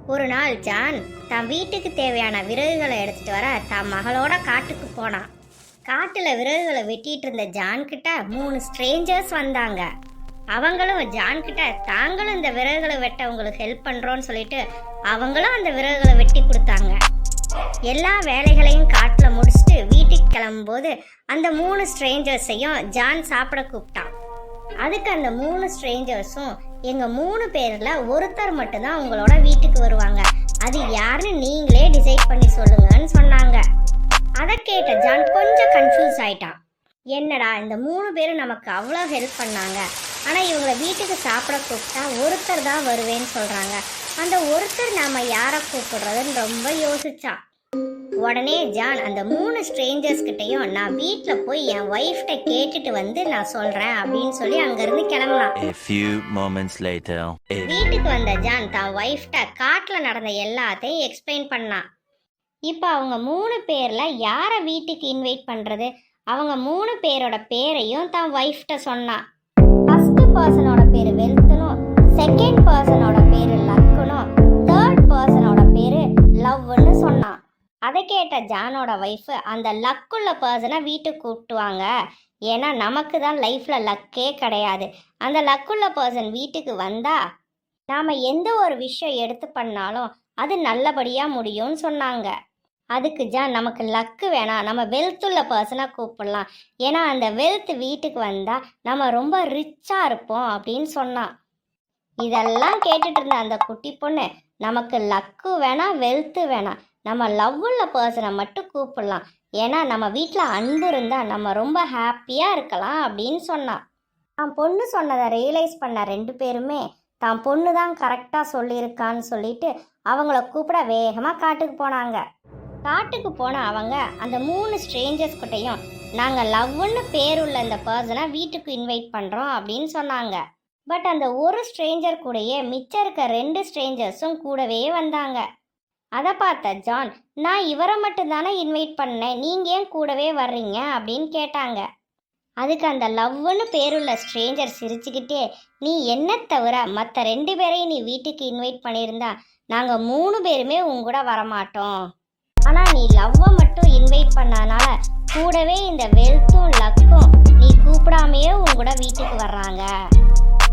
ஒரு நாள் ஜான் தன் வீட்டுக்கு தேவையான விறகுகளை எடுத்துட்டு வர தன் மகளோட காட்டுக்கு போனான். காட்டுல விறகுகளை வெட்டிட்டு இருந்த ஜான் கிட்ட 3 ஸ்ட்ரேஞ்சர்ஸ் வந்தாங்க. அவங்களும் ஜான் கிட்ட தாங்களும் இந்த விறகுகளை வெட்ட உங்களுக்கு ஹெல்ப் பண்றோம்னு சொல்லிட்டு அவங்களும் அந்த விறகுகளை வெட்டி கொடுத்தாங்க. எல்லா வேலைகளையும் காட்டுல முடிச்சுட்டு வீட்டுக்கு கிளம்பும்போது அந்த 3 ஸ்ட்ரேஞ்சர்ஸையும் ஜான் சாப்பிட கூப்பிட்டான். அதுக்கு அந்த 3 ஸ்ட்ரேஞ்சர்ஸும் எங்க 3 பேர்ல ஒருத்தர் மட்டும்தான் உங்களோட வீட்டுக்கு வருவாங்க, அது யாருன்னு நீங்களே டிசைட் பண்ணி சொல்லுங்கன்னு சொன்னாங்க. அதை கேட்ட ஜான் கொஞ்சம் கன்ஃபியூஸ் ஆயிட்டான். என்னடா இந்த 3 பேரும் நமக்கு அவ்வளோ ஹெல்ப் பண்ணாங்க, ஆனால் இவங்களை வீட்டுக்கு சாப்பிட கூப்பிட்டா ஒருத்தர் தான் வருவேன்னு சொல்கிறாங்க, அந்த ஒருத்தர் நாம் யாரை கூப்பிடுறதுன்னு ரொம்ப யோசிச்சான். உடனே ஜான் அந்த 3 ஸ்ட்ரேஞ்சர்ஸ் கிட்டையும் நான் வீட்டில் போய் என் ஒய்ஃப்ட கேட்டுட்டு வந்து நான் சொல்கிறேன் அப்படின்னு சொல்லி அங்கேருந்து கிளம்புனான். வீட்டுக்கு வந்த ஜான் தான் ஒய்ஃப்ட காட்டில் நடந்த எல்லாத்தையும் எக்ஸ்பிளைன் பண்ணான். இப்போ அவங்க 3 பேரில் யாரை வீட்டுக்கு இன்வைட் பண்ணுறது, அவங்க 3 பேரோட பேரையும் தான் ஒய்ஃப்ட சொன்னான். ஃபர்ஸ்ட் பர்சனோட பேர் வெல்த்னும், செகண்ட் பர்சனோட பேர் லக்குனும், தேர்ட் பர்சனோட பேர் லவ்னு சொன்னான். அதை கேட்ட ஜானோட ஒய்ஃபு அந்த லக்குள்ள பர்சனை வீட்டுக்கு கூப்பிட்டுவாங்க, ஏன்னா நமக்கு தான் லைஃப்பில் லக்கே கிடையாது, அந்த லக்குள்ள பர்சன் வீட்டுக்கு வந்தால் நாம் எந்த ஒரு விஷயம் எடுத்து பண்ணாலும் அது நல்லபடியாக முடியும்னு சொன்னாங்க. அதுக்கு ஜான் நமக்கு லக்கு வேணாம், நம்ம வெல்த்துள்ள பர்சனை கூப்பிடலாம், ஏன்னா அந்த வெல்த் வீட்டுக்கு வந்தால் நம்ம ரொம்ப ரிச்சாக இருப்போம் அப்படின்னு சொன்னான். இதெல்லாம் கேட்டுட்டு இருந்த அந்த குட்டி பொண்ணு நமக்கு லக்கு வேணாம் வெல்த்து வேணாம், நம்ம லவ் உள்ள பர்சனை மட்டும் கூப்பிடலாம், ஏன்னா நம்ம வீட்டில் அன்பு இருந்தால் நம்ம ரொம்ப ஹாப்பியாக இருக்கலாம் அப்படின்னு சொன்னான். தான் பொண்ணு சொன்னதை ரியலைஸ் பண்ண 2 பேருமே தான் பொண்ணு தான் கரெக்டாக சொல்லியிருக்கான்னு சொல்லிட்டு அவங்கள கூப்பிட வேகமாக காட்டுக்கு போனாங்க. காட்டுக்கு போன அவங்க அந்த 3 ஸ்ட்ரேஞ்சர்ஸ் கிட்டையும் நாங்கள் லவ்னு பேருள்ள இந்த பர்சனை வீட்டுக்கு இன்வைட் பண்ணுறோம் அப்படின்னு சொன்னாங்க. பட் அந்த ஒரு ஸ்ட்ரேஞ்சர் கூடயே மிச்சம் இருக்க 2 ஸ்ட்ரேஞ்சர்ஸும் கூடவே வந்தாங்க. அதை பார்த்த ஜான் நான் இவரை மட்டும்தானே இன்வைட் பண்ணேன், நீங்கள் ஏன் கூடவே வர்றீங்க அப்படின்னு கேட்டாங்க. அதுக்கு அந்த லவ்னு பேருள்ள ஸ்ட்ரேஞ்சர் சிரிச்சுக்கிட்டே நீ என்ன தவிர மற்ற 2 பேரையும் நீ வீட்டுக்கு இன்வைட் பண்ணியிருந்தா நாங்கள் 3 பேருமே உங்கூட வரமாட்டோம், ஆனால் நீ லவ்வை மட்டும் இன்வைட் பண்ணனால கூடவே இந்த வெல்த்தும் லக்கும் நீ கூப்பிடாமையே உங்கூட வீட்டுக்கு வர்றாங்க,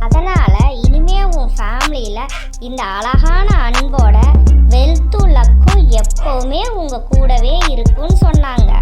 அதனால இனிமே உன் ஃபேமிலியில் இந்த அழகான அன்போட வெல்த்தும் லக்கும் எப்பவுமே உங்க கூடவே இருக்குன்னு சொன்னாங்க.